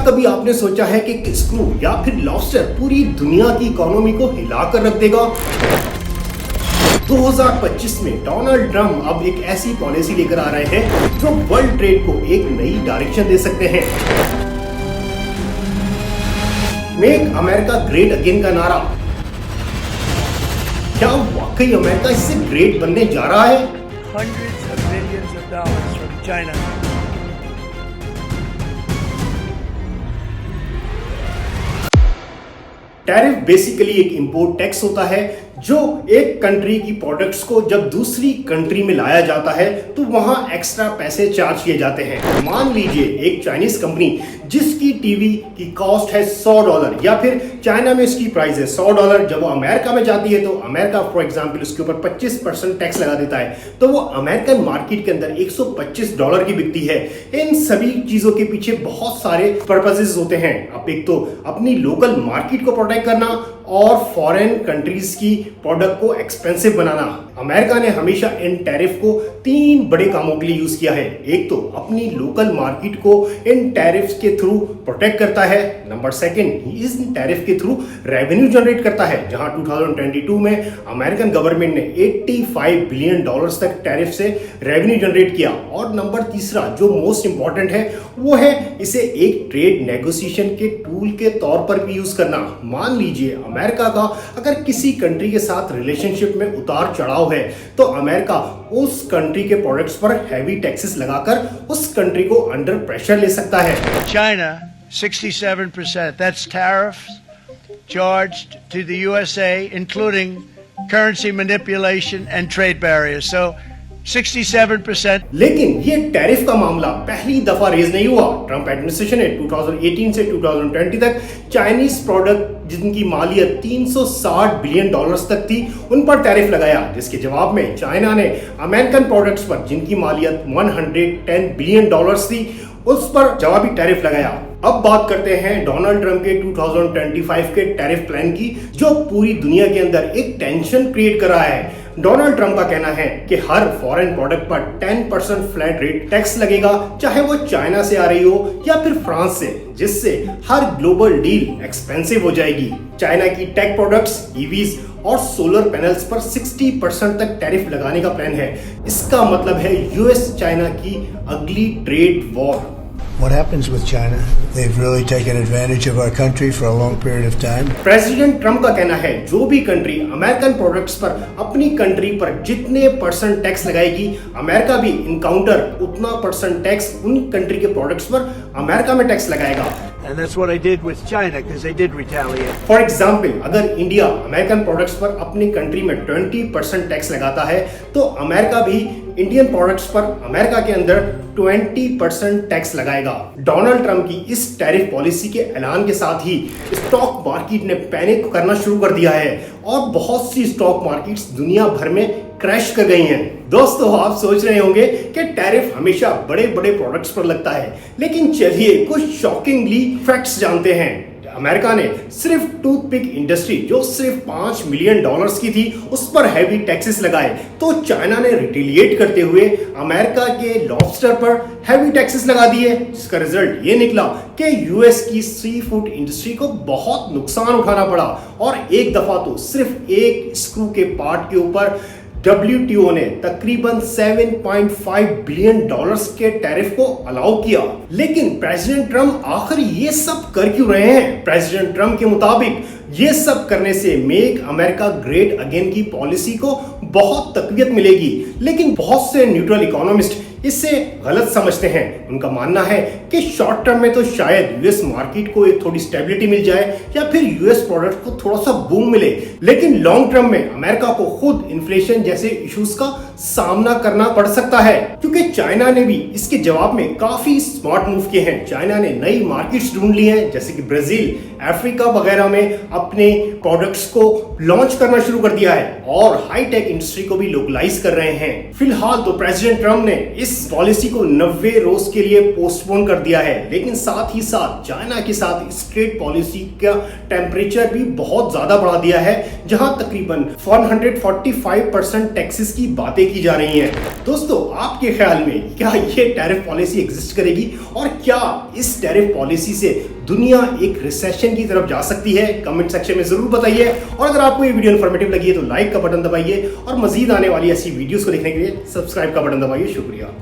कभी आपने सोचा है कि स्क्रू या फिर लॉबस्टर पूरी दुनिया की इकोनॉमी को हिलाकर रख देगा? 2025 में डोनाल्ड ट्रंप अब एक ऐसी पॉलिसी लेकर आ रहे हैं जो वर्ल्ड ट्रेड को एक नई डायरेक्शन दे सकते हैं। मेक अमेरिका ग्रेट अगेन का नारा, क्या वाकई अमेरिका इससे ग्रेट बनने जा रहा है? Hundreds of billions of dollars from China. Tariff basically एक इंपोर्ट टैक्स होता है जो एक कंट्री की प्रोडक्ट्स को जब दूसरी कंट्री में लाया जाता है तो वहां एक्स्ट्रा पैसे चार्ज किए जाते हैं। मान लीजिए एक चाइनीज कंपनी जिसकी टीवी की कॉस्ट है $100 या फिर चाइना में इसकी प्राइस है $100, जब वो अमेरिका में जाती है तो अमेरिका फॉर एग्जांपल उसके ऊपर 25% टैक्स लगा देता है, तो वो अमेरिकन मार्केट के अंदर $125 की बिकती है। इन सभी चीजों के पीछे बहुत सारे पर्पसेस होते हैं। अब एक तो अपनी लोकल मार्केट को प्रोटेक्ट करना और फॉरेन कंट्रीज की प्रोडक्ट को एक्सपेंसिव बनाना। अमेरिका ने हमेशा इन टैरिफ को 3 बड़े कामों के लिए यूज किया है। एक तो अपनी लोकल मार्केट को इन टैरिफ्स के थ्रू प्रोटेक्ट करता है। नंबर 2 इस टैरिफ के थ्रू रेवेन्यू जनरेट करता है, जहां 2022 में अमेरिकन गवर्नमेंट ने $85 बिलियन तक टैरिफ से रेवेन्यू जनरेट किया। और नंबर 3 जो मोस्ट इंपॉर्टेंट है वो है इसे एक ट्रेड नेगोशिएशन के टूल के तौर पर भी यूज करना। मान लीजिए अमेरिका का अगर किसी कंट्री के साथ रिलेशनशिप में उतार चढ़ाव है तो अमेरिका उस कंट्री के प्रोडक्ट्स पर हैवी टैक्सेस लगाकर उस कंट्री को अंडर प्रेशर ले सकता है। China, 67%. That's tariffs charged to the USA, including currency manipulation and trade barriers. So 67%. लेकिन ये टैरिफ का मामला पहली दफा रेज नहीं हुआ। ट्रंप एडमिनिस्ट्रेशन ने 2018 से 2020 तक चाइनीज प्रोडक्ट जिनकी मालियत $360 बिलियन तक थी उन पर टैरिफ लगाया, जिसके जवाब में चाइना ने अमेरिकन प्रोडक्ट्स पर जिनकी मालियत $110 बिलियन थी उस पर जवाबी टैरिफ लगाया। अब बात करते हैं डोनाल्ड ट्रंप के 2025 के टैरिफ प्लान की, जो पूरी दुनिया के अंदर एक टेंशन क्रिएट कर रहा है। डोनाल्ड ट्रंप का कहना है कि हर फॉरेन प्रोडक्ट पर 10% फ्लैट रेट टैक्स लगेगा, चाहे वो चाइना से आ रही हो या फिर फ्रांस से, जिससे हर ग्लोबल डील एक्सपेंसिव हो जाएगी। चाइना की टेक प्रोडक्ट्स, ईवीज और सोलर पैनल्स पर 60% तक टैरिफ लगाने का प्लान है। इसका मतलब है यूएस चाइना की अगली trade war. What happens with China? They've really taken advantage of our country for a long period of time. President Trump का कहना है जो भी कंट्री अमेरिकन प्रोडक्ट्स पर अपनी कंट्री पर जितने % टैक्स लगाएगी, अमेरिका भी इनकाउंटर उतना % टैक्स उन कंट्री के प्रोडक्ट्स पर अमेरिका में टैक्स लगाएगा। And that's what I did with China because they did retaliate. For example अगर इंडिया अमेरिकन प्रोडक्ट्स पर अपनी कंट्री में 20% टैक्स लगाता है तो अमेरिका भी इंडियन प्रोडक्ट्स पर अमेरिका के अंदर 20% टैक्स लगाएगा। डोनाल्ड ट्रंप की इस टैरिफ पॉलिसी के ऐलान के साथ ही स्टॉक मार्केट ने पैनिक करना शुरू कर दिया है और बहुत सी स्टॉक मार्केट्स दुनिया भर में क्रैश कर गई हैं। दोस्तों, आप सोच रहे होंगे कि टैरिफ हमेशा बड़े बड़े प्रोडक्ट्स पर लगता है, लेकिन चलिए कुछ शॉकिंगली फैक्ट्स जानते हैं। अमेरिका ने सिर्फ टूथपिक इंडस्ट्री जो सिर्फ $5 मिलियन की थी उस पर हैवी टैक्सेस लगाए, तो चाइना ने रिटेलिएट करते हुए अमेरिका के लॉबस्टर पर हैवी टैक्सेस लगा दिए, जिसका रिजल्ट ये निकला कि यूएस की सी फूड इंडस्ट्री को बहुत नुकसान उठाना पड़ा। और एक दफा तो सिर्फ एक स्क्रू के पार्ट के ऊपर WTO ने तकरीबन $7.5 बिलियन के टैरिफ को अलाउ किया। लेकिन प्रेसिडेंट ट्रंप आखिर ये सब कर क्यों रहे हैं? प्रेसिडेंट ट्रंप के मुताबिक ये सब करने से मेक अमेरिका ग्रेट अगेन की पॉलिसी को बहुत तकवीत मिलेगी, लेकिन बहुत से न्यूट्रल इकोनॉमिस्ट इससे गलत समझते हैं। उनका मानना है कि शॉर्ट टर्म में तो शायद यूएस मार्केट को एक थोड़ी स्टेबिलिटी मिल जाए या फिर यूएस प्रोडक्ट को थोड़ा सा बूम मिले, लेकिन लॉन्ग टर्म में अमेरिका को खुद इन्फ्लेशन जैसे इश्यूज का सामना करना पड़ सकता है, क्योंकि चाइना ने भी इसके जवाब में काफी स्मार्ट मूव किए हैं। चाइना ने नई मार्केट्स ढूंढ ली हैं, जैसे कि ब्राजील, अफ्रीका वगैरह में अपने प्रोडक्ट्स को लॉन्च करना शुरू कर दिया है और हाईटेक इंडस्ट्री को भी लोकलाइज कर रहे हैं। फिलहाल तो प्रेसिडेंट ट्रंप ने इस पॉलिसी को 90 रोज के लिए पोस्टपोन कर दिया है, लेकिन साथ ही साथ चाइना के साथ स्ट्रेट पॉलिसी का टेम्परेचर भी बहुत ज्यादा बढ़ा दिया है, जहां तकरीबन 145% टैक्सेस की बातें की जा रही हैं। दोस्तों, आपके ख्याल में क्या ये टैरिफ पॉलिसी एग्जिस्ट करेगी और क्या इस टैरिफ पॉलिसी से दुनिया एक रिसेशन की तरफ जा सकती है? कमेंट सेक्शन में जरूर बताइए। और अगर आपको ये वीडियो इन्फॉर्मेटिव लगी है तो लाइक का बटन दबाइए और मजीद आने वाली ऐसी वीडियोस को देखने के लिए सब्सक्राइब का बटन दबाइए। शुक्रिया।